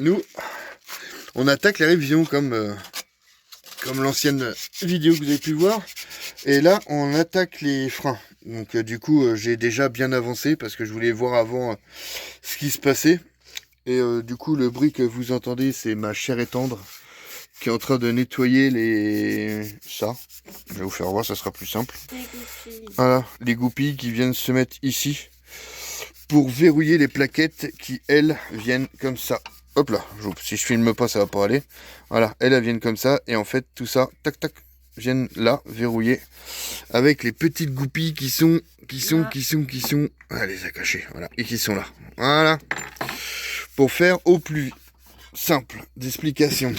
nous, on attaque la révision comme l'ancienne vidéo que vous avez pu voir. Et là, on attaque les freins. Donc du coup, j'ai déjà bien avancé parce que je voulais voir avant ce qui se passait. Et du coup, le bruit que vous entendez, c'est ma chair et tendre qui est en train de nettoyer ça. Je vais vous faire voir, ça sera plus simple. Voilà, les goupilles qui viennent se mettre ici pour verrouiller les plaquettes qui, elles, viennent comme ça. Hop là, si je filme pas, ça va pas aller. Voilà, elles viennent comme ça. Et en fait, tout ça, tac, tac, viennent là, verrouiller. Avec les petites goupilles qui sont... Ah, les a cachées, voilà. Et qui sont là. Voilà. Pour faire au plus simple d'explication.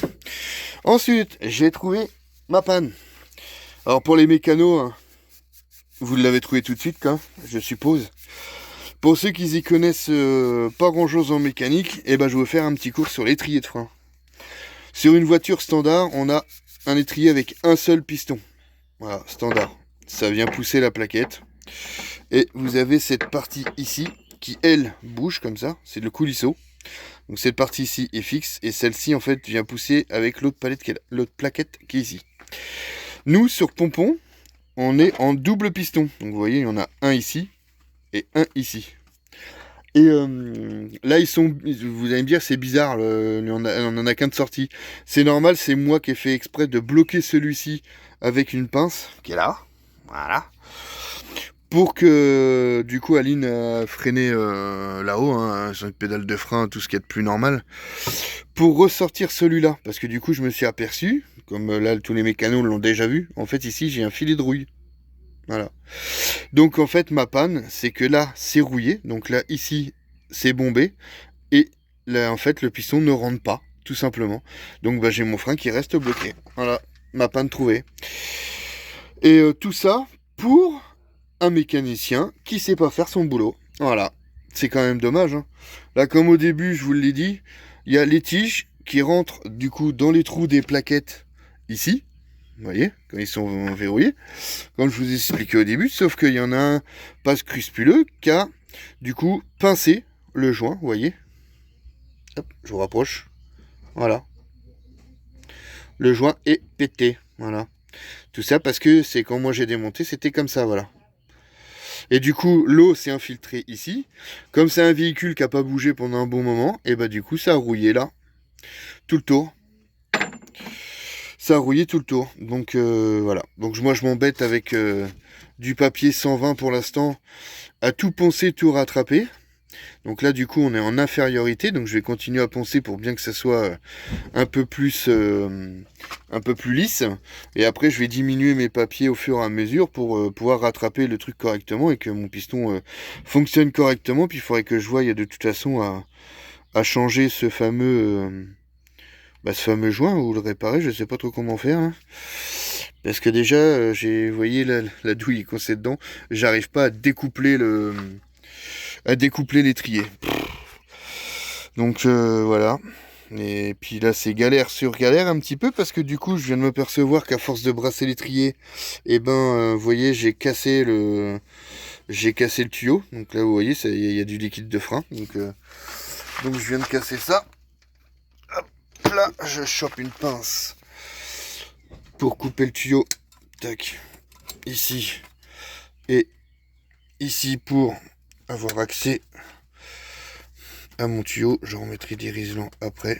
Ensuite, j'ai trouvé ma panne. Alors, pour les mécanos, hein, vous l'avez trouvé tout de suite, quoi, je suppose. Pour ceux qui y connaissent pas grand chose en mécanique, eh ben, je vais vous faire un petit cours sur l'étrier de frein. Sur une voiture standard, on a un étrier avec un seul piston. Voilà, standard. Ça vient pousser la plaquette. Et vous avez cette partie ici qui, elle, bouge comme ça. C'est le coulisseau. Donc cette partie ici est fixe. Et celle-ci, en fait, vient pousser avec l'autre plaquette qui est ici. Nous, sur Pompon, on est en double piston. Donc vous voyez, il y en a un ici et un ici. Et là, vous allez me dire, c'est bizarre, on en a qu'un de sortie. C'est normal, c'est moi qui ai fait exprès de bloquer celui-ci avec une pince, qui est là, voilà. Pour que, du coup, Aline a freiné là-haut, hein, sur une pédale de frein, tout ce qui est de plus normal, pour ressortir celui-là. Parce que du coup, je me suis aperçu, comme là, tous les mécanos l'ont déjà vu, en fait, ici, j'ai un filet de rouille. Voilà. Donc en fait ma panne c'est que là c'est rouillé, donc là ici c'est bombé et là en fait le piston ne rentre pas tout simplement. Donc bah, j'ai mon frein qui reste bloqué. Voilà, ma panne trouvée. Et tout ça pour un mécanicien qui sait pas faire son boulot. Voilà, c'est quand même dommage, hein. Là comme au début je vous l'ai dit, il y a les tiges qui rentrent du coup dans les trous des plaquettes ici. Vous voyez, quand ils sont verrouillés, comme je vous ai expliqué au début, sauf qu'il y en a un pas scrupuleux qui a, du coup, pincé le joint, vous voyez. Hop, je vous rapproche. Voilà. Le joint est pété, voilà. Tout ça parce que c'est quand moi j'ai démonté, c'était comme ça, voilà. Et du coup, l'eau s'est infiltrée ici. Comme c'est un véhicule qui n'a pas bougé pendant un bon moment, et bah du coup, ça a rouillé là, tout le tour. Ça a rouillé tout le tour. Donc voilà. Donc moi je m'embête avec du papier 120 pour l'instant à tout poncer, tout rattraper. Donc là du coup on est en infériorité. Donc je vais continuer à poncer pour bien que ça soit un peu plus lisse. Et après je vais diminuer mes papiers au fur et à mesure pour pouvoir rattraper le truc correctement et que mon piston fonctionne correctement. Puis il faudrait que je voie de toute façon à changer ce fameux joint ou le réparer, je sais pas trop comment faire, hein. Parce que déjà, vous voyez la douille coincée dedans, j'arrive pas à découpler l'étrier. Donc voilà. Et puis là c'est galère sur galère un petit peu parce que du coup je viens de me percevoir qu'à force de brasser l'étrier, et vous voyez j'ai cassé le tuyau. Donc là vous voyez il y a du liquide de frein. Donc je viens de casser ça. Là, je chope une pince pour couper le tuyau. Tac. Ici. Et ici pour avoir accès à mon tuyau. Je remettrai des riselants après.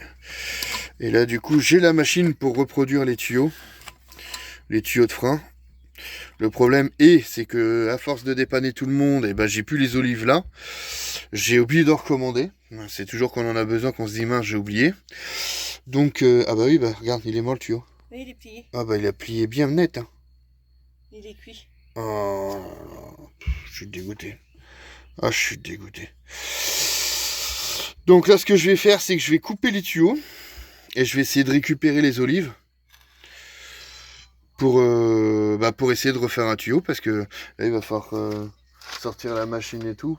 Et là, du coup, j'ai la machine pour reproduire les tuyaux. Les tuyaux de frein. Le problème c'est que à force de dépanner tout le monde, j'ai plus les olives là. J'ai oublié d'en recommander. C'est toujours quand on en a besoin qu'on se dit mince, j'ai oublié. Donc, ah bah oui, regarde, il est mort le tuyau. Oui, il est plié. Ah bah il a plié bien net, hein. Il est cuit. Oh, je suis dégoûté. Ah, je suis dégoûté. Donc là, ce que je vais faire, c'est que je vais couper les tuyaux et je vais essayer de récupérer les olives pour essayer de refaire un tuyau parce que là, il va falloir sortir la machine et tout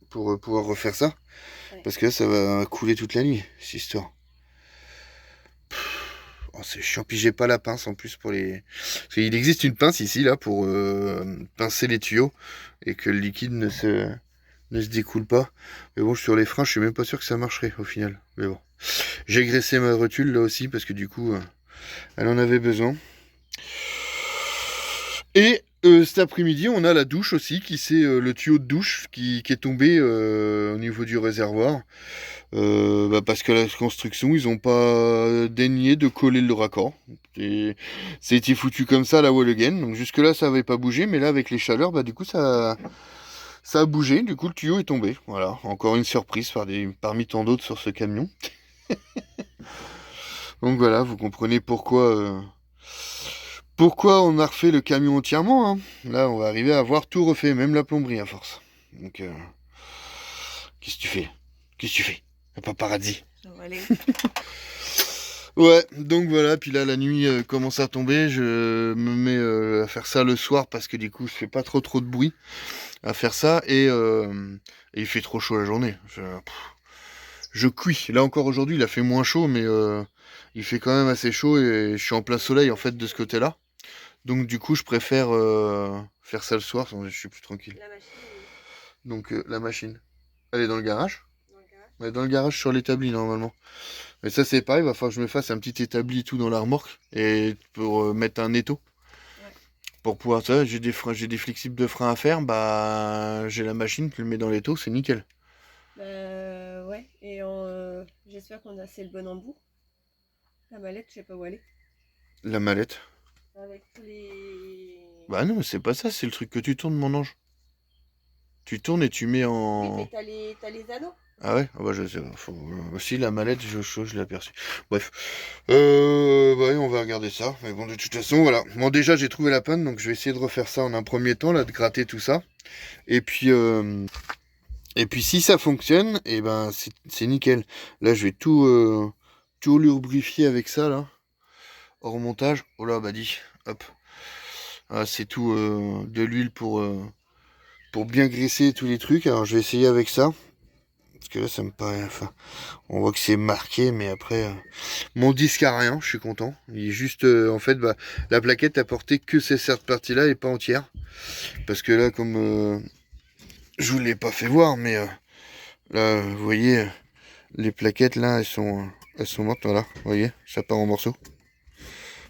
pour pouvoir refaire ça. Ouais. Parce que là, ça va couler toute la nuit, cette histoire. Oh, c'est chiant, puis j'ai pas la pince en plus pour les... Parce qu'il existe une pince ici, là, pour pincer les tuyaux et que le liquide ne se découle pas. Mais bon, sur les freins, je suis même pas sûr que ça marcherait au final. Mais bon. J'ai graissé ma rotule là aussi parce que du coup, elle en avait besoin. Et cet après-midi, on a la douche aussi, qui c'est le tuyau de douche qui est tombé au niveau du réservoir. Parce que la construction, ils ont pas daigné de coller le raccord. C'était foutu comme ça à la wall again. Donc jusque là, ça avait pas bougé, mais là, avec les chaleurs, du coup, ça a bougé. Du coup, le tuyau est tombé. Voilà, encore une surprise parmi tant d'autres sur ce camion. Donc voilà, vous comprenez pourquoi on a refait le camion entièrement, hein. Là, on va arriver à avoir tout refait, même la plomberie à force. Donc, qu'est-ce que tu fais? Qu'est-ce que tu fais? Le paparazzi. Allez. Ouais, donc voilà, puis là, la nuit commence à tomber. Je me mets à faire ça le soir parce que du coup, je fais pas trop de bruit à faire ça. Et il fait trop chaud la journée. Je cuis. Là encore aujourd'hui, il a fait moins chaud, mais il fait quand même assez chaud et je suis en plein soleil en fait de ce côté-là. Donc du coup, je préfère faire ça le soir, je suis plus tranquille. La machine. Donc la machine, elle est dans le garage. Dans le garage. Elle est dans le garage sur l'établi normalement. Mais ça c'est pareil, il va falloir que je me fasse un petit établi et tout dans la remorque et pour mettre un étau. Ouais. Pour pouvoir ça, j'ai des flexibles de frein à faire, j'ai la machine, je le mets dans l'étau, c'est nickel. Ouais, et j'espère qu'on a assez le bon embout. La mallette, je sais pas où elle est. La mallette. Avec tous les... Bah non, mais c'est pas ça, c'est le truc que tu tournes, mon ange. Tu tournes et tu mets en... Oui, mais t'as les anneaux. Ah ouais? Ah bah je sais pas. Aussi la mallette, je l'ai aperçue. Bref. Oui, on va regarder ça. Mais bon, de toute façon, voilà. Bon, déjà, j'ai trouvé la panne, donc je vais essayer de refaire ça en un premier temps, là, de gratter tout ça. Et puis si ça fonctionne, et ben c'est nickel. Là, je vais tout lubrifier avec ça, là. Hors montage. Oh là, dit. Hop. Ah, c'est tout de l'huile pour bien graisser tous les trucs. Alors, je vais essayer avec ça. Parce que là, ça me paraît... Enfin, on voit que c'est marqué, mais après... mon disque a rien, je suis content. Il est juste... en fait, la plaquette a porté que cette partie-là et pas entière. Parce que là, comme... je vous l'ai pas fait voir, mais... là, vous voyez... les plaquettes, là, elles sont mortes, voilà. Vous voyez, ça part en morceaux.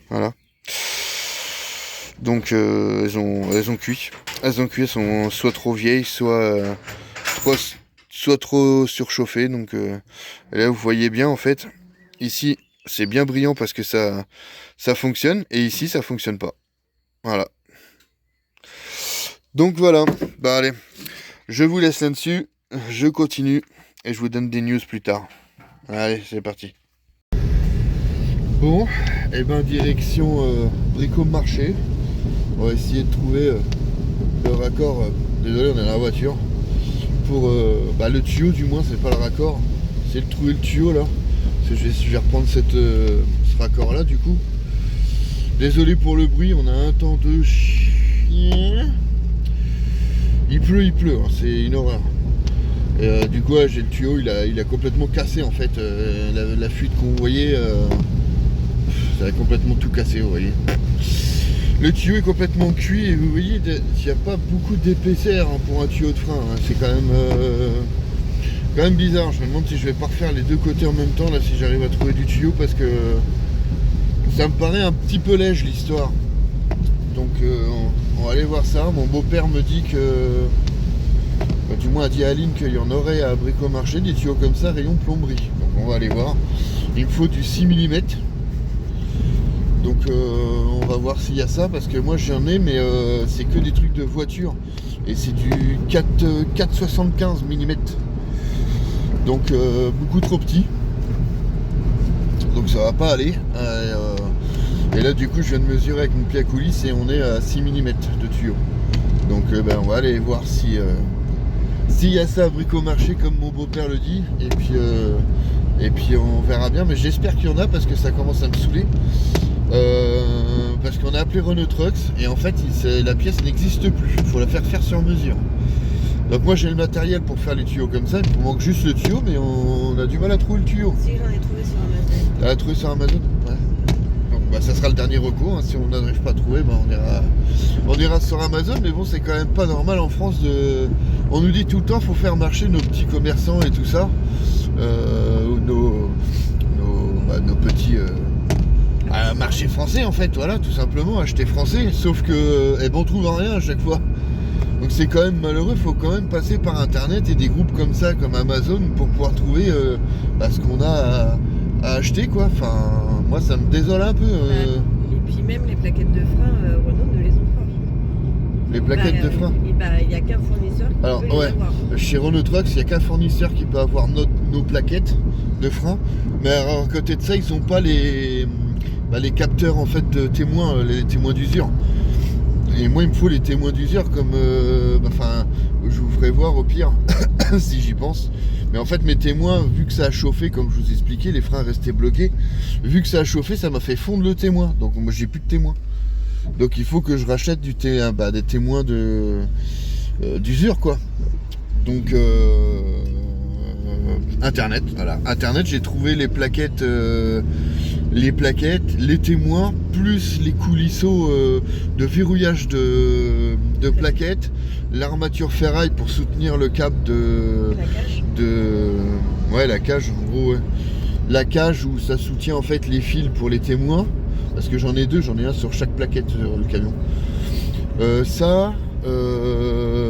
Voilà. Donc, elles ont cuit. Elles sont soit trop vieilles, soit trop surchauffées. Donc, là, vous voyez bien, en fait, ici, c'est bien brillant parce que ça fonctionne. Et ici, ça fonctionne pas. Voilà. Donc, voilà. Allez. Je vous laisse là-dessus. Je continue. Et je vous donne des news plus tard. Allez, c'est parti. Bon, et direction Bricomarché. On va essayer de trouver le raccord. Désolé, on est dans la voiture. Pour le tuyau, du moins, c'est pas le raccord. C'est de trouver le tuyau là. Parce que je vais reprendre ce raccord là, du coup. Désolé pour le bruit, on a un temps de chien. Il pleut, hein, c'est une horreur. Et, du coup, j'ai le tuyau, il a complètement cassé en fait. La fuite qu'on voyait. Ça a complètement tout cassé, vous voyez. Le tuyau est complètement cuit et vous voyez, il n'y a pas beaucoup d'épaisseur pour un tuyau de frein. Hein. C'est quand même bizarre. Je me demande si je vais pas refaire les deux côtés en même temps, là, si j'arrive à trouver du tuyau, parce que ça me paraît un petit peu léger l'histoire. Donc on va aller voir ça. Mon beau-père me dit que... du moins a dit à Aline qu'il y en aurait à Bricomarché, des tuyaux comme ça, rayon plomberie. Donc on va aller voir. Il me faut du 6 mm. Donc on va voir s'il y a ça, parce que moi j'en ai, mais c'est que des trucs de voiture. Et c'est du 4,75 mm. Donc beaucoup trop petit. Donc ça va pas aller. Et là du coup je viens de mesurer avec mon pied à coulisse et on est à 6 mm de tuyau. Donc on va aller voir si s'il y a ça à Bricomarché comme mon beau-père le dit. Et puis on verra bien, mais j'espère qu'il y en a parce que ça commence à me saouler. Parce qu'on a appelé Renault Trucks et en fait la pièce n'existe plus, il faut la faire sur mesure. Donc moi j'ai le matériel pour faire les tuyaux comme ça, il me manque juste le tuyau, mais on a du mal à trouver le tuyau. Si, j'en ai trouvé sur Amazon. Tu l'as trouvé sur Amazon? Ouais. Donc ça sera le dernier recours, hein. Si on n'arrive pas à trouver, on ira sur Amazon, mais bon c'est quand même pas normal en France de... On nous dit tout le temps faut faire marcher nos petits commerçants et tout ça, nos petits marchés français en fait, voilà, tout simplement, acheter français, sauf que on trouve rien à chaque fois. Donc c'est quand même malheureux, faut quand même passer par internet et des groupes comme ça, comme Amazon, pour pouvoir trouver ce qu'on a à acheter quoi. Enfin, moi ça me désole un peu. Et puis même les plaquettes de frein, Renault ne les ont pas. Les plaquettes de frein. Il n'y a qu'un fournisseur qui peut les avoir. Chez Renault Trucks, il n'y a qu'un fournisseur qui peut avoir nos plaquettes de frein. Mais alors, à côté de ça, ils n'ont pas les capteurs en fait de témoins, les témoins d'usure. Et moi, il me faut les témoins d'usure comme, je vous ferai voir au pire, si j'y pense. Mais en fait, mes témoins, vu que ça a chauffé, comme je vous expliquais, les freins restaient bloqués. Vu que ça a chauffé, ça m'a fait fondre le témoin. Donc moi, j'ai plus de témoins. Donc il faut que je rachète des témoins d'usure quoi. Donc internet, voilà. Internet, j'ai trouvé les plaquettes, les témoins, plus les coulisseaux de verrouillage de plaquettes, l'armature ferraille pour soutenir le câble la cage en gros, ouais. La cage où ça soutient en fait les fils pour les témoins. Parce que j'en ai deux, j'en ai un sur chaque plaquette sur le camion.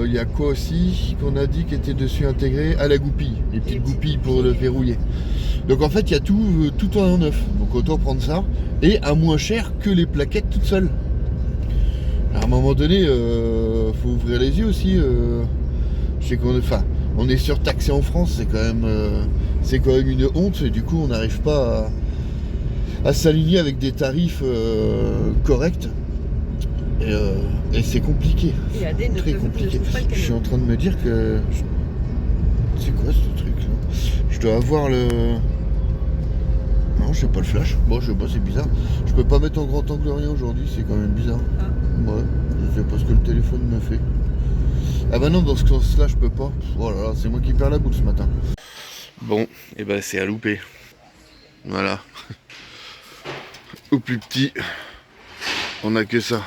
Il y a quoi aussi qu'on a dit qui était dessus intégré? À la goupille, les petites goupilles pour le verrouiller. Donc en fait il y a tout en neuf. Donc autant prendre ça. Et à moins cher que les plaquettes toutes seules. À un moment donné, faut ouvrir les yeux aussi. Je sais on est surtaxé en France, c'est quand même une honte et du coup on n'arrive pas à s'aligner avec des tarifs corrects et c'est compliqué. Très compliqué. Je suis en train de me dire que c'est quoi ce truc là? Je dois avoir le... Non, je sais pas le flash. Bon, je sais pas, c'est bizarre. Je peux pas mettre en grand angle rien aujourd'hui, c'est quand même bizarre. Ouais, je sais pas ce que le téléphone me fait. Ah bah non, dans ce sens-là, je peux pas. Oh là là, c'est moi qui perds la boule ce matin. Bon, et ben c'est à louper. Voilà. Au plus petit, on a que ça.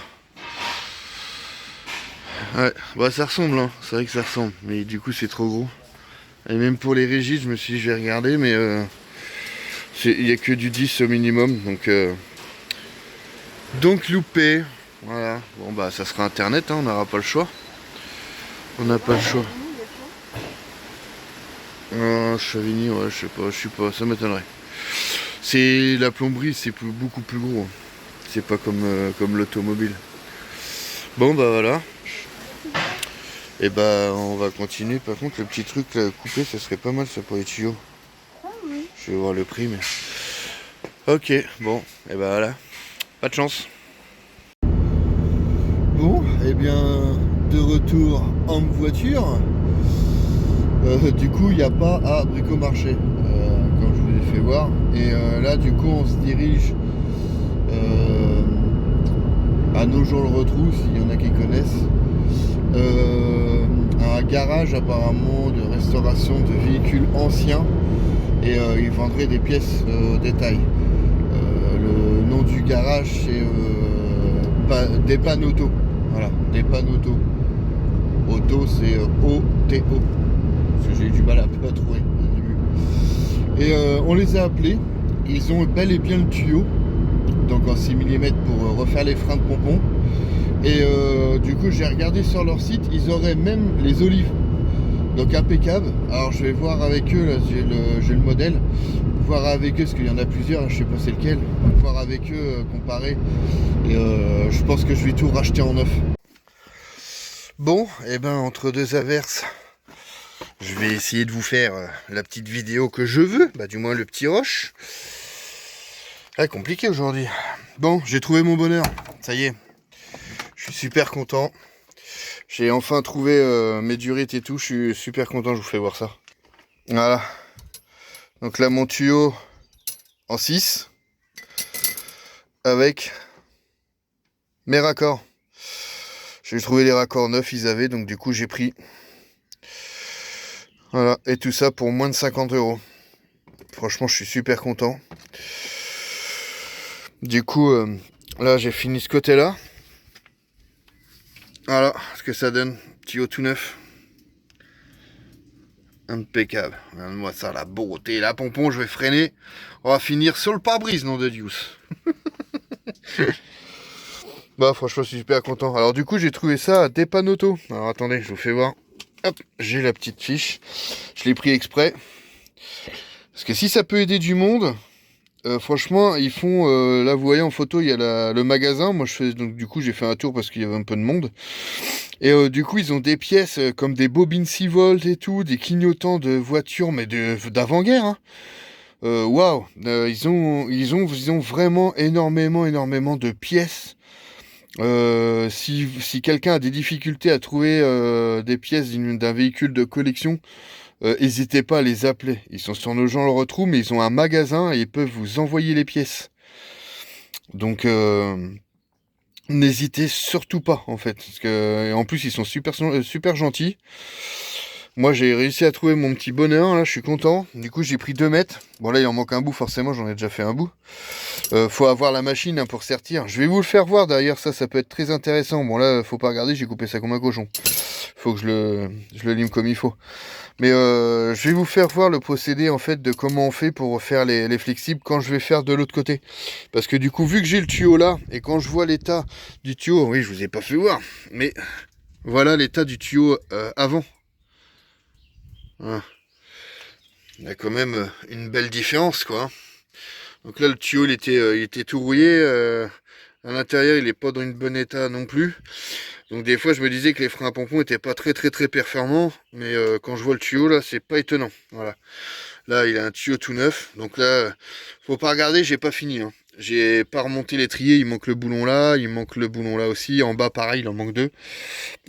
Ouais, bah ça ressemble, hein. C'est vrai que ça ressemble, mais du coup c'est trop gros. Et même pour les rigides, je me suis dit je vais regarder, mais il n'y a que du 10 au minimum, donc loupé. Voilà, bon bah ça sera internet, hein, on n'aura pas le choix. On n'a pas le choix. Chavigny, ouais, je sais pas, ça m'étonnerait. C'est la plomberie, c'est beaucoup plus gros. C'est pas comme l'automobile. Bon bah voilà. Et bah on va continuer. Par contre le petit truc là, coupé, ça serait pas mal ça pour les tuyaux. Je vais voir le prix mais. Ok, bon, et bah voilà. Pas de chance. Bon, et bien de retour en voiture. Du coup il n'y a pas à Bricomarché, comme je vous ai fait voir. Et là du coup on se dirige à Nogent-le-Rotrou, s'il y en a qui connaissent, un garage apparemment de restauration de véhicules anciens, et ils vendraient des pièces détail. Le nom du garage c'est Dépanne Auto. Voilà, Dépanne Auto. Auto c'est O-T-O. Parce que j'ai eu du mal à trouver au début. Et on les a appelés. Ils ont bel et bien le tuyau, donc en 6 mm pour refaire les freins de pompon. Et du coup j'ai regardé sur leur site, ils auraient même les olives, donc impeccable. Alors je vais voir avec eux, là j'ai le modèle, voir avec eux, parce qu'il y en a plusieurs, hein, je sais pas c'est lequel, voir avec eux, comparer. Et je pense que je vais tout racheter en neuf. Bon, et ben entre deux averses, je vais essayer de vous faire la petite vidéo que je veux, bah du moins le petit rush. Ah, compliqué aujourd'hui. Bon, j'ai trouvé mon bonheur, ça y est. Je suis super content. J'ai enfin trouvé mes durites et tout, je suis super content, je vous fais voir ça. Voilà. Donc là mon tuyau en 6 avec mes raccords. J'ai trouvé les raccords neufs, ils avaient, donc du coup j'ai pris. Voilà, et tout ça pour moins de 50 €. Franchement, je suis super content. Du coup, là j'ai fini ce côté-là. Voilà ce que ça donne, tuyau tout neuf. Impeccable. Regarde-moi ça, la beauté. La pompon, je vais freiner. On va finir sur le pare-brise, nom de Dieu. Bah franchement, je suis super content. Alors du coup, j'ai trouvé ça à Dépanoto. Alors attendez, je vous fais voir. Hop, j'ai la petite fiche. Je l'ai pris exprès. Parce que si ça peut aider du monde, franchement, ils font... là, vous voyez en photo, il y a le magasin. Moi, je fais, donc du coup, j'ai fait un tour parce qu'il y avait un peu de monde. Et du coup, ils ont des pièces comme des bobines 6 volts et tout, des clignotants de voitures, mais d'avant-guerre, hein. Waouh, ils ont vraiment énormément de pièces. Si quelqu'un a des difficultés à trouver des pièces d'un véhicule de collection, n'hésitez pas à les appeler. Ils sont sur nos gens le retrouvent, mais ils ont un magasin et ils peuvent vous envoyer les pièces. Donc n'hésitez surtout pas en fait, parce que et en plus ils sont super gentils. Moi j'ai réussi à trouver mon petit bonheur là, je suis content. Du coup j'ai pris 2 mètres. Bon là il en manque un bout forcément, j'en ai déjà fait un bout. Faut avoir la machine hein, pour sertir. Je vais vous le faire voir d'ailleurs, ça peut être très intéressant. Bon là faut pas regarder, j'ai coupé ça comme un cochon. Faut que je le lime comme il faut. Mais je vais vous faire voir le procédé en fait de comment on fait pour faire les flexibles quand je vais faire de l'autre côté. Parce que du coup vu que j'ai le tuyau là et quand je vois l'état du tuyau, oui je vous ai pas fait voir, mais voilà l'état du tuyau avant. Voilà. Il y a quand même une belle différence quoi. Donc là le tuyau il était tout rouillé. À l'intérieur il est pas dans une bonne état non plus. Donc des fois je me disais que les freins à pompon étaient pas très performants. Mais quand je vois le tuyau là c'est pas étonnant. Voilà. Là il a un tuyau tout neuf. Donc là faut pas regarder, j'ai pas fini. Hein. J'ai pas remonté l'étrier, il manque le boulon là, il manque le boulon là aussi. En bas pareil il en manque 2.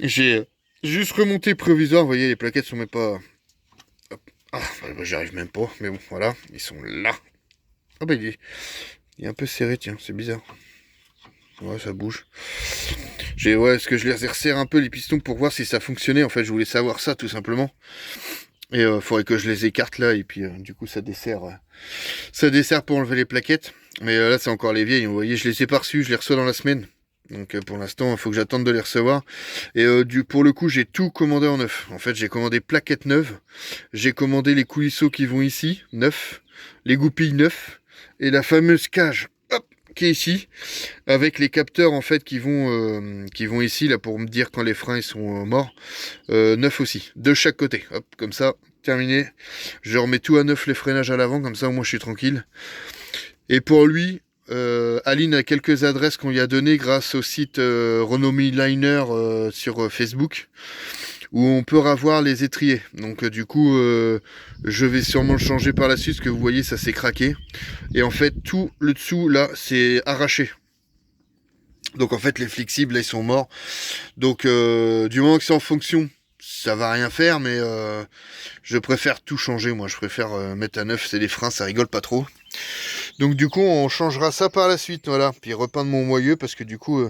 J'ai juste remonté provisoire, vous voyez les plaquettes sont même pas... Ah, bah, j'y arrive même pas, mais bon, voilà, ils sont là. Ah bah il est un peu serré, tiens, c'est bizarre. Ouais, ça bouge. Ouais, est-ce que je les resserre un peu les pistons pour voir si ça fonctionnait. En fait, je voulais savoir ça tout simplement. Et faudrait que je les écarte là et puis du coup ça dessert pour enlever les plaquettes. Mais là c'est encore les vieilles. Vous voyez, je les ai pas reçues, je les reçois dans la semaine. Donc pour l'instant, il faut que j'attende de les recevoir. Et pour le coup, j'ai tout commandé en neuf. En fait, j'ai commandé plaquettes neuves. J'ai commandé les coulisseaux qui vont ici, neufs. Les goupilles neufs. Et la fameuse cage, hop, qui est ici. Avec les capteurs en fait qui vont ici, là, pour me dire quand les freins ils sont morts. Neuf aussi, de chaque côté. Hop, comme ça, terminé. Je remets tout à neuf les freinages à l'avant, comme ça au moins je suis tranquille. Et pour lui... Aline a quelques adresses qu'on lui a données grâce au site Renomi Liner sur Facebook où on peut avoir les étriers. Donc du coup je vais sûrement le changer par la suite parce que vous voyez ça s'est craqué et en fait tout le dessous là c'est arraché. Donc en fait les flexibles là, ils sont morts. Donc du moment que c'est en fonction ça va rien faire mais je préfère tout changer. Moi je préfère mettre à neuf, c'est des freins, ça rigole pas trop. Donc du coup on changera ça par la suite, voilà. Puis repeindre mon moyeu parce que du coup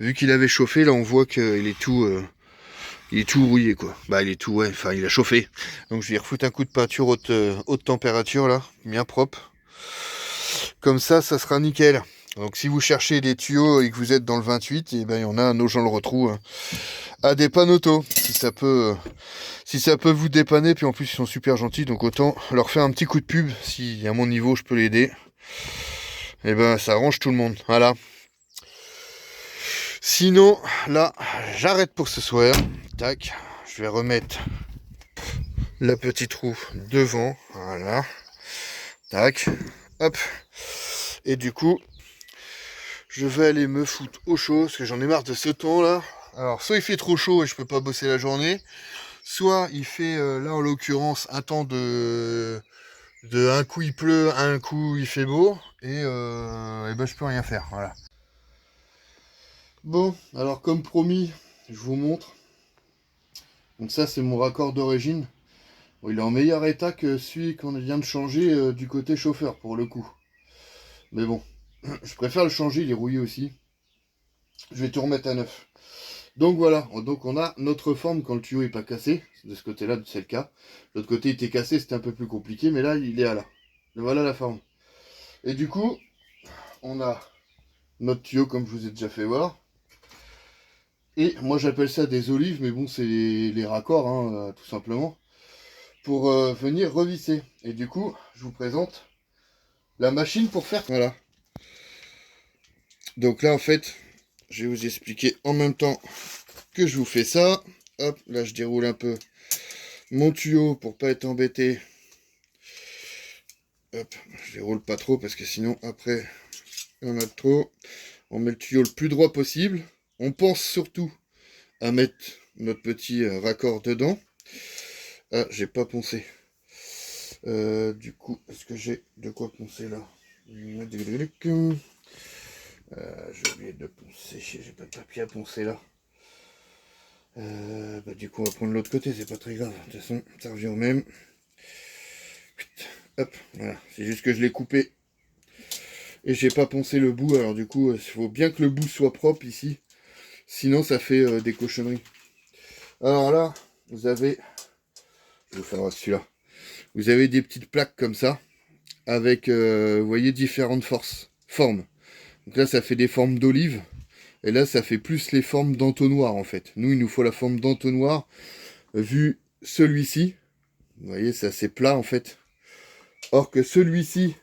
vu qu'il avait chauffé là on voit qu'il est tout rouillé quoi. Bah il est tout ouais, enfin il a chauffé. Donc je vais refoutre un coup de peinture haute température là, bien propre. Comme ça sera nickel. Donc si vous cherchez des tuyaux et que vous êtes dans le 28, et ben il y en a, nos gens le retrouvent à Dépanoto. Si ça peut vous dépanner, puis en plus ils sont super gentils, donc autant leur faire un petit coup de pub si à mon niveau je peux l'aider. Et ben ça arrange tout le monde. Voilà. Sinon, là, j'arrête pour ce soir. Tac. Je vais remettre la petite roue devant. Voilà. Tac. Hop. Et du coup, je vais aller me foutre au chaud, parce que j'en ai marre de ce temps là. Alors, soit il fait trop chaud et je peux pas bosser la journée, soit il fait, là en l'occurrence, un temps de un coup il pleut, un coup il fait beau, et ben je peux rien faire, voilà. Bon, alors comme promis, je vous montre. Donc ça c'est mon raccord d'origine. Bon, il est en meilleur état que celui qu'on vient de changer du côté chauffeur pour le coup. Mais bon, je préfère le changer, il est rouillé aussi. Je vais tout remettre à neuf. Donc voilà, donc on a notre forme quand le tuyau n'est pas cassé. De ce côté-là, c'est le cas. L'autre côté était cassé, c'était un peu plus compliqué, mais là il est à là. Voilà la forme. Et du coup, on a notre tuyau comme je vous ai déjà fait voir. Et moi j'appelle ça des olives, mais bon c'est les raccords, hein, tout simplement. pour venir revisser. Et du coup, je vous présente la machine pour faire. Voilà. Donc là, en fait, je vais vous expliquer en même temps que je vous fais ça. Hop, là, je déroule un peu mon tuyau pour pas être embêté. Hop, je déroule pas trop parce que sinon, après, il y en a trop. On met le tuyau le plus droit possible. On pense surtout à mettre notre petit raccord dedans. Ah, j'ai pas poncé. Du coup, est-ce que j'ai de quoi poncer là? J'ai oublié de poncer. J'ai pas de papier à poncer là. Du coup, on va prendre l'autre côté. C'est pas très grave. De toute façon, ça revient au même. Hop, voilà. C'est juste que je l'ai coupé. Et j'ai pas poncé le bout. Alors du coup, il faut bien que le bout soit propre ici. Sinon, ça fait des cochonneries. Alors là, vous avez... Je vais vous faire celui-là. Vous avez des petites plaques comme ça. Avec, vous voyez, différentes formes. Donc là, ça fait des formes d'olive. Et là, ça fait plus les formes d'entonnoir, en fait. Nous, il nous faut la forme d'entonnoir. Vu celui-ci. Vous voyez, c'est assez plat, en fait. Or que celui-ci,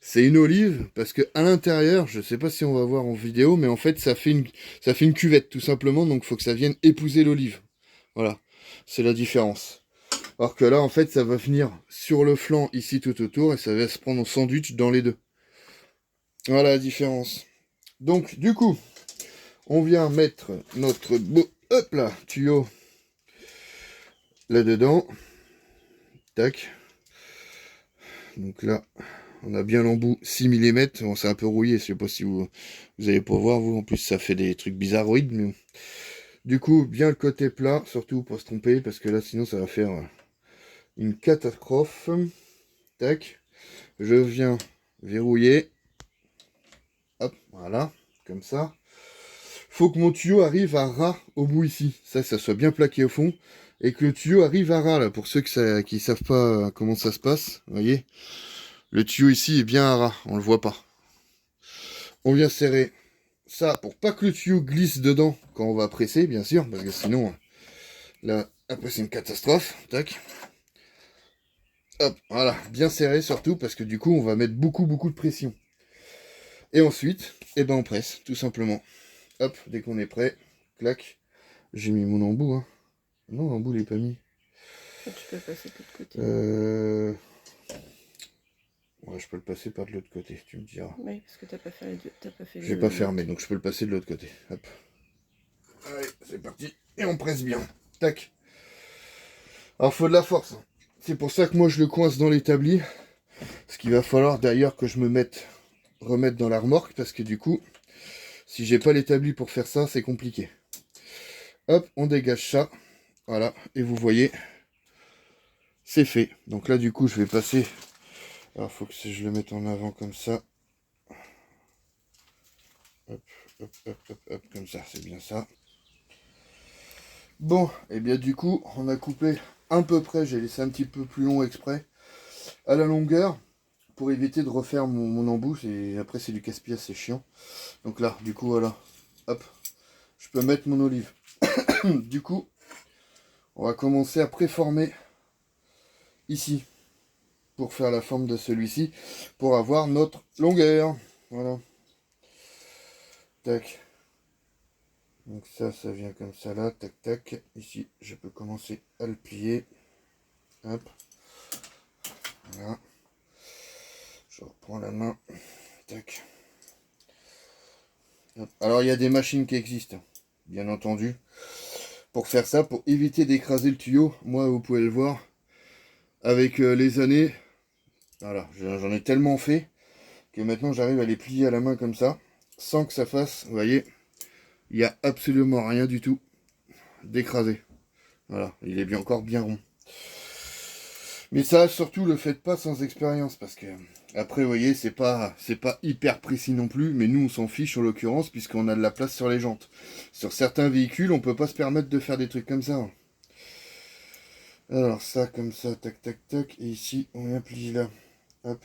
c'est une olive. Parce que à l'intérieur, je ne sais pas si on va voir en vidéo, mais en fait, ça fait une cuvette, tout simplement. Donc, il faut que ça vienne épouser l'olive. Voilà. C'est la différence. Alors que là, en fait, ça va venir sur le flanc, ici, tout autour. Et ça va se prendre en sandwich dans les deux. Voilà la différence. Donc, du coup, on vient mettre notre beau, hop là, tuyau là-dedans. Tac. Donc là, on a bien l'embout 6 mm. Bon, c'est un peu rouillé, je sais pas si vous allez pas voir, vous. En plus, ça fait des trucs bizarroïdes. Mais... Du coup, bien le côté plat, surtout pour se tromper, parce que là, sinon, ça va faire une catastrophe. Tac. Je viens verrouiller. Hop, voilà, comme ça. Faut que mon tuyau arrive à ras au bout ici. Ça soit bien plaqué au fond. Et que le tuyau arrive à ras, là, pour ceux qui savent pas comment ça se passe. Vous voyez, le tuyau ici est bien à ras, on le voit pas. On vient serrer ça pour pas que le tuyau glisse dedans quand on va presser, bien sûr, parce que sinon, là, après c'est une catastrophe. Tac. Hop, voilà, bien serré surtout, parce que du coup, on va mettre beaucoup de pression. Et ensuite, eh ben on presse, tout simplement. Hop, dès qu'on est prêt, clac. J'ai mis mon embout, hein. Non, l'embout, il est pas mis. Ah, tu peux passer de l'autre côté. Ouais, je peux le passer par de l'autre côté, tu me diras. Oui, parce que t'as pas fait les deux. T'as pas fait Je vais pas fermer, donc je peux le passer de l'autre côté. Hop. Allez, c'est parti. Et on presse bien. Tac. Alors, faut de la force. C'est pour ça que moi, je le coince dans l'établi. Ce qu'il va falloir d'ailleurs que je remette dans la remorque, parce que du coup, si j'ai pas l'établi pour faire ça, c'est compliqué. Hop, on dégage ça. Voilà. Et vous voyez, c'est fait. Donc là, du coup, je vais passer... Alors, faut que je le mette en avant comme ça. Hop, hop, hop, hop, hop, comme ça, c'est bien ça. Bon, et bien du coup, on a coupé à peu près, j'ai laissé un petit peu plus long exprès, à la longueur, pour éviter de refaire mon embout, et après c'est du casse-pièce, c'est chiant. Donc là, du coup, voilà, hop, je peux mettre mon olive. Du coup, on va commencer à préformer ici, pour faire la forme de celui-ci, pour avoir notre longueur. Voilà. Tac. Donc ça vient comme ça là, tac tac. Ici, je peux commencer à le plier. Hop. Voilà. Je reprends la main. Tac. Hop. Alors il y a des machines qui existent, bien entendu, pour faire ça, pour éviter d'écraser le tuyau. Moi, vous pouvez le voir, avec les années, voilà, j'en ai tellement fait que maintenant j'arrive à les plier à la main comme ça, sans que ça fasse, vous voyez, il n'y a absolument rien du tout d'écrasé. Voilà, il est bien encore bien rond. Mais ça, surtout, le faites pas sans expérience, parce que après, vous voyez, c'est pas hyper précis non plus, mais nous, on s'en fiche en l'occurrence, puisqu'on a de la place sur les jantes. Sur certains véhicules, on peut pas se permettre de faire des trucs comme ça. Alors ça, comme ça, tac, tac, tac, et ici, on vient plier là. Hop.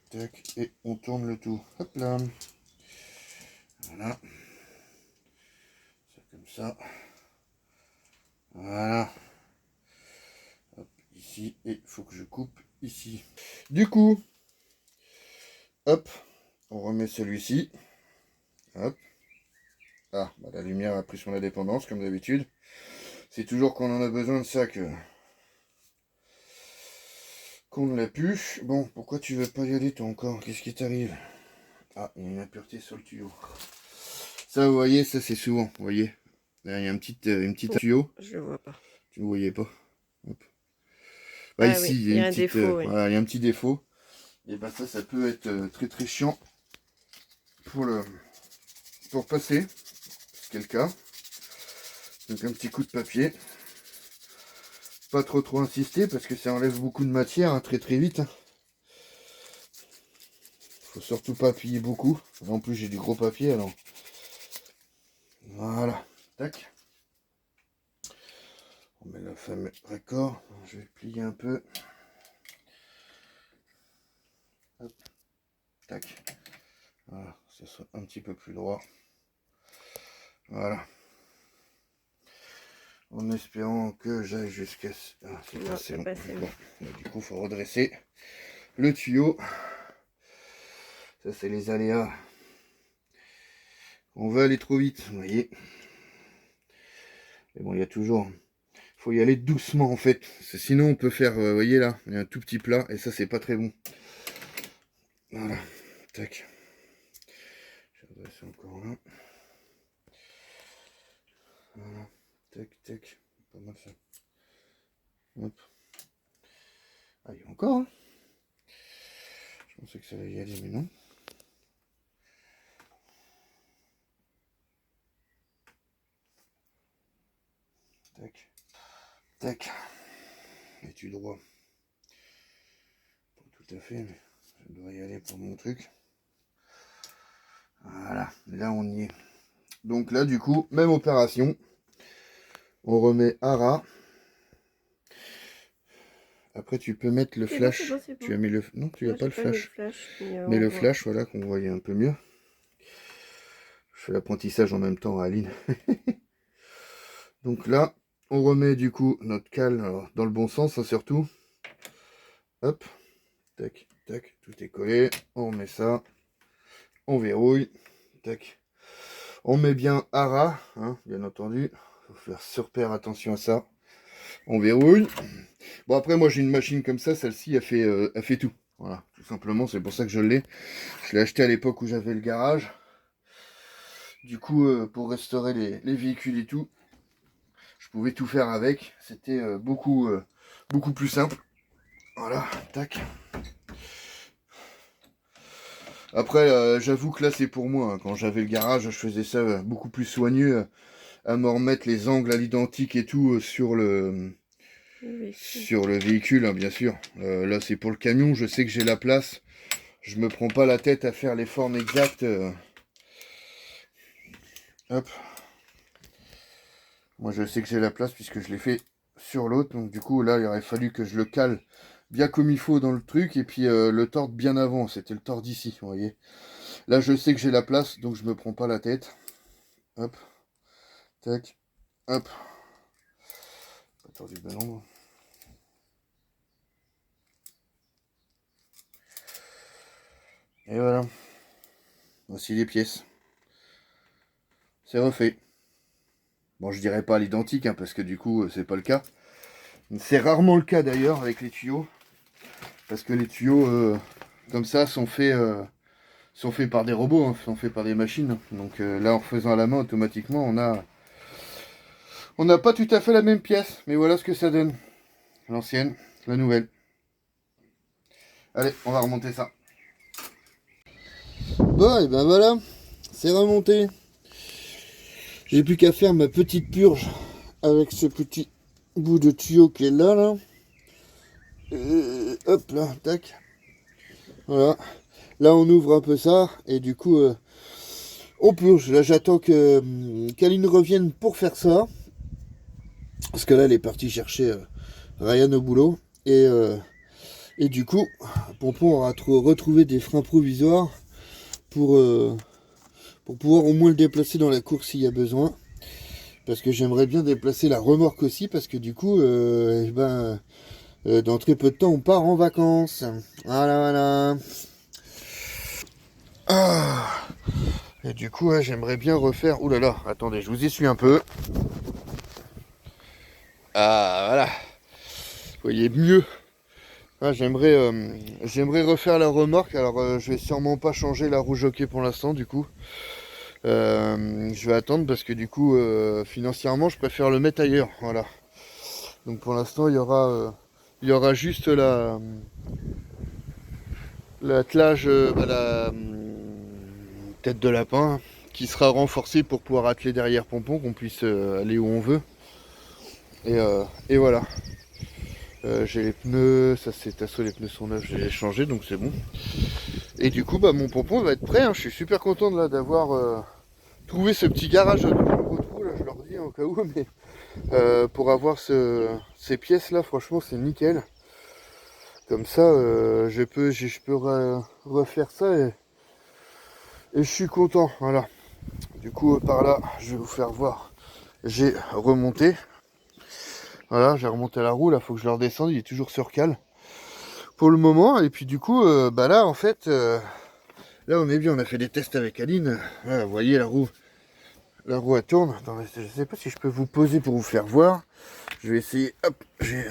Tac, et on tourne le tout. Hop là. Voilà. Ça comme ça. Voilà. Hop, ici, et il faut que je coupe ici. Du coup, hop, on remet celui-ci. Hop. Ah, bah la lumière a pris son indépendance, comme d'habitude. C'est toujours quand on en a besoin de ça qu'on ne l'a plus. Bon, pourquoi tu veux pas y aller toi encore? Qu'est-ce qui t'arrive? Ah, il y a une impureté sur le tuyau. Ça, vous voyez, ça c'est souvent, vous voyez. Là, il y a une petite tuyau. Je le vois pas. Tu ne voyais pas. Hop. Bah, Ah ici, oui, il il y y a a une un petite, défaut, oui. voilà, il y a un petit défaut. Et bah ça peut être très très chiant pour passer, ce qui est le cas. Donc un petit coup de papier. Pas trop insister parce que ça enlève beaucoup de matière hein, très vite. Faut surtout pas appuyer beaucoup. En plus j'ai du gros papier alors. Voilà. Tac. On met le fameux raccord. Je vais plier un peu. Hop. Tac. Voilà. Ça soit un petit peu plus droit. Voilà. En espérant que j'aille jusqu'à... Ah, c'est passé long. Bon. Du coup, il faut redresser le tuyau. Ça, c'est les aléas. On va aller trop vite, vous voyez. Mais bon, il y a toujours... Il faut y aller doucement, en fait. Sinon, on peut faire... vous voyez, là, il y a un tout petit plat. Et ça, c'est pas très bon. Voilà. Tac. Je vais redresser encore là. Voilà. Tac, tac. Pas mal ça. Hop. Ah, il y a encore, hein. Je pensais que ça allait y aller, mais non. Tac. Tac. Es-tu droit? Pas tout à fait, mais ça doit y aller pour mon truc. Voilà, là on y est. Donc là, du coup, même opération. On remet à ras. Après, tu peux mettre le flash. C'est bon. Tu as mis le... Non, tu n'as pas le flash. Mais le flash, voilà, qu'on voyait un peu mieux. Je fais l'apprentissage en même temps à Aline. Donc là, on remet du coup notre cale alors, dans le bon sens, hein, surtout. Hop. Tac, tac, tout est collé. On remet ça. On verrouille. Tac. On met bien à ras, hein, bien entendu. Faut faire super attention à ça. On verrouille. Bon, après, moi, j'ai une machine comme ça. Celle-ci, elle fait tout. Voilà, tout simplement. C'est pour ça que je l'ai. Je l'ai acheté à l'époque où j'avais le garage. Du coup, pour restaurer les véhicules et tout, je pouvais tout faire avec. C'était beaucoup plus simple. Voilà, tac. Après, j'avoue que là, c'est pour moi. Hein. Quand j'avais le garage, je faisais ça beaucoup plus soigneux. À me remettre les angles à l'identique et tout sur le véhicule, hein, bien sûr. Là, c'est pour le camion. Je sais que j'ai la place. Je me prends pas la tête à faire les formes exactes. Hop. Moi, je sais que j'ai la place puisque je l'ai fait sur l'autre. Donc, du coup, là, il aurait fallu que je le cale bien comme il faut dans le truc. Et puis, le tordre bien avant. C'était le tordre ici, vous voyez. Là, je sais que j'ai la place. Donc, je me prends pas la tête. Hop. Tac. Hop. Pas tordu ben nombre. Et voilà. Voici les pièces. C'est refait. Bon, je dirais pas à l'identique, hein, parce que du coup, c'est pas le cas. C'est rarement le cas d'ailleurs avec les tuyaux. Parce que les tuyaux, comme ça, sont faits par des robots, hein, sont faits par des machines. Donc là, en faisant à la main, automatiquement, on n'a pas tout à fait la même pièce. Mais voilà ce que ça donne. L'ancienne, la nouvelle. Allez, on va remonter ça. Bon, et ben voilà, c'est remonté. J'ai plus qu'à faire ma petite purge avec ce petit bout de tuyau qui est là. Hop là, tac. Voilà. Là, on ouvre un peu ça et du coup, on purge. Là, j'attends qu'Aline revienne pour faire ça. Parce que là, elle est partie chercher Ryan au boulot. Et du coup, Pompon aura retrouvé des freins provisoires pour pouvoir au moins le déplacer dans la cour s'il y a besoin. parce que j'aimerais bien déplacer la remorque aussi, parce que du coup, dans très peu de temps, on part en vacances. Voilà, voilà. Ah. Et du coup, ouais, j'aimerais bien refaire... Ouh là là, attendez, je vous essuie un peu. Ah, voilà. Vous voyez mieux. Ah, j'aimerais refaire la remorque. Alors, je vais sûrement pas changer la roue jockey pour l'instant, du coup. Je vais attendre parce que du coup, financièrement, je préfère le mettre ailleurs. Voilà. Donc pour l'instant, il y aura juste l'attelage, tête de lapin, qui sera renforcé pour pouvoir atteler derrière pompon, qu'on puisse aller où on veut. Et voilà. J'ai les pneus, ça c'est tasso, les pneus sont neufs, je les ai changés, donc c'est bon. Et du coup, bah, mon pompon va être prêt. Hein. Je suis super content d'avoir trouvé ce petit garage à double roue, là, je leur dis au cas où, mais pour avoir ces pièces là, franchement, c'est nickel. Comme ça, je peux refaire ça et je suis content. Voilà. Du coup, par là, je vais vous faire voir. J'ai remonté. Voilà, j'ai remonté la roue. Là, faut que je le redescende. Il est toujours sur cale pour le moment. Et puis du coup, bah là, en fait, là, on est bien. On a fait des tests avec Aline. Voilà, vous voyez la roue. La roue elle tourne. Attendez, je sais pas si je peux vous poser pour vous faire voir. Je vais essayer. Hop, j'ai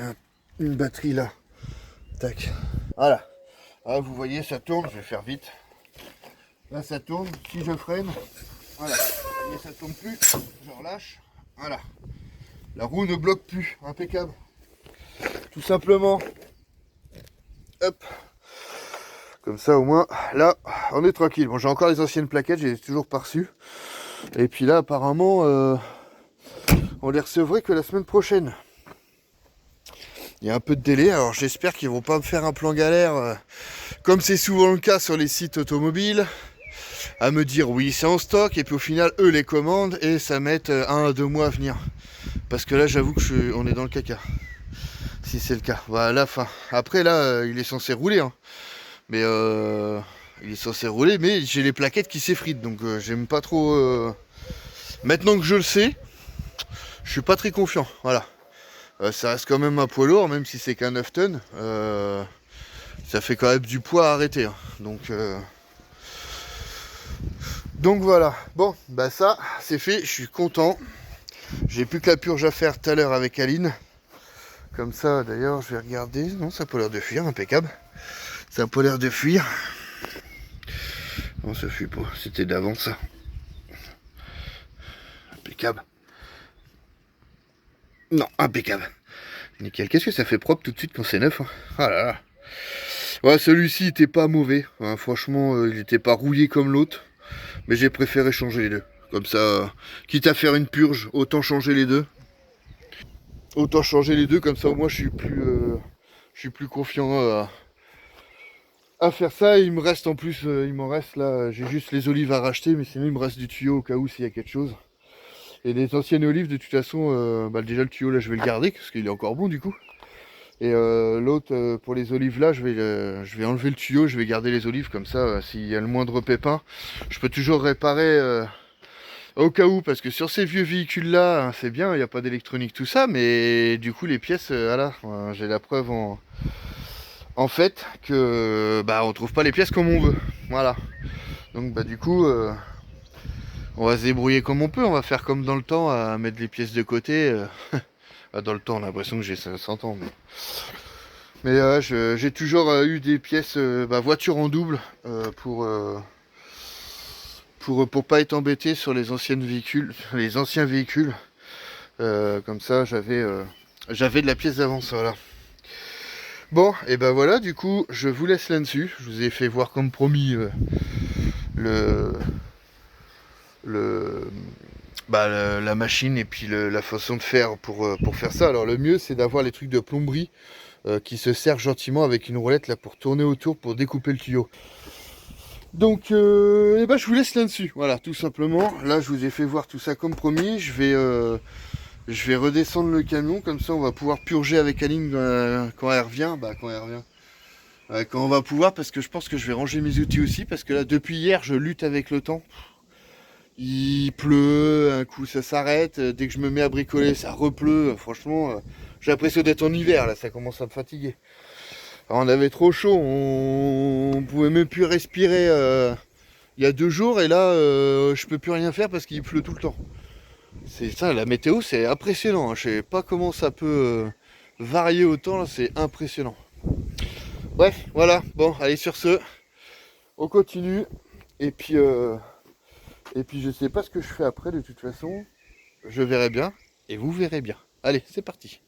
une batterie là. Tac. Voilà. Ah, vous voyez, ça tourne. Je vais faire vite. Là, ça tourne. Si je freine, voilà. Vous voyez, ça tourne plus. Je relâche. Voilà. La roue ne bloque plus. Impeccable. Tout simplement. Hop. Comme ça, au moins, là, on est tranquille. Bon, j'ai encore les anciennes plaquettes. Je les ai toujours pas reçues. Et puis là, apparemment, on les recevrait que la semaine prochaine. Il y a un peu de délai, alors j'espère qu'ils vont pas me faire un plan galère, comme c'est souvent le cas sur les sites automobiles, à me dire oui c'est en stock, et puis au final eux les commandent et ça met 1 à 2 mois à venir. Parce que là j'avoue que on est dans le caca, si c'est le cas. Bah là, fin. Après là, il est censé rouler, hein. Mais il est censé rouler, mais j'ai les plaquettes qui s'effritent, donc j'aime pas trop... Maintenant que je le sais, je suis pas très confiant, voilà. Ça reste quand même un poids lourd, même si c'est qu'un 9 tonnes. Ça fait quand même du poids à arrêter. Hein. Donc voilà. Bon, bah ça, c'est fait. Je suis content. J'ai plus que la purge à faire tout à l'heure avec Aline. Comme ça, d'ailleurs, je vais regarder. Non, ça n'a pas l'air de fuir. Impeccable. Ça n'a pas l'air de fuir. Non, ça fuit pas. C'était d'avant, ça. Impeccable. Non, impeccable. Nickel. Qu'est-ce que ça fait propre tout de suite quand c'est neuf, hein. Ah là là. Ouais, celui-ci était pas mauvais. Hein, franchement, il était pas rouillé comme l'autre. Mais j'ai préféré changer les deux. Comme ça, quitte à faire une purge, autant changer les deux. Autant changer les deux, comme ça au moins je suis plus confiant à faire ça. Et il me reste en plus, il m'en reste là, j'ai juste les olives à racheter, mais sinon il me reste du tuyau au cas où s'il y a quelque chose. Et les anciennes olives, de toute façon, déjà le tuyau là je vais le garder, parce qu'il est encore bon du coup. Et l'autre, pour les olives là, je vais enlever le tuyau, je vais garder les olives, comme ça, s'il y a le moindre pépin, je peux toujours réparer au cas où, parce que sur ces vieux véhicules là, hein, c'est bien, il n'y a pas d'électronique, tout ça, mais du coup les pièces, voilà, j'ai la preuve en fait que bah on trouve pas les pièces comme on veut. Voilà. Donc bah du coup, on va se débrouiller comme on peut, on va faire comme dans le temps, à mettre les pièces de côté. Dans le temps, on a l'impression que j'ai 500 ans. Mais j'ai toujours eu des pièces voiture en double pour pas être embêté sur les anciens véhicules. Comme ça, j'avais de la pièce d'avance, voilà. Bon, et ben voilà, du coup, je vous laisse là-dessus. Je vous ai fait voir comme promis la machine et puis la façon de faire pour faire ça. Alors le mieux, c'est d'avoir les trucs de plomberie qui se servent gentiment avec une roulette là pour tourner autour pour découper le tuyau. Donc je vous laisse là-dessus, voilà, tout simplement. Là je vous ai fait voir tout ça comme promis. Je vais redescendre le camion, comme ça on va pouvoir purger avec Aline quand elle revient. Quand on va pouvoir, parce que je pense que je vais ranger mes outils aussi, parce que là depuis hier je lutte avec le temps. Il pleut, un coup ça s'arrête, dès que je me mets à bricoler, ça repleut. Franchement, j'ai l'impression d'être en hiver, là, ça commence à me fatiguer. Alors, on avait trop chaud, on pouvait même plus respirer il y a 2 jours, et là, je peux plus rien faire parce qu'il pleut tout le temps. C'est ça, la météo, c'est impressionnant, hein. Je sais pas comment ça peut varier autant, là, c'est impressionnant. Bref, voilà, bon, allez, sur ce, on continue, et puis... Et puis je sais pas ce que je fais après de toute façon. Je verrai bien et vous verrez bien. Allez, c'est parti.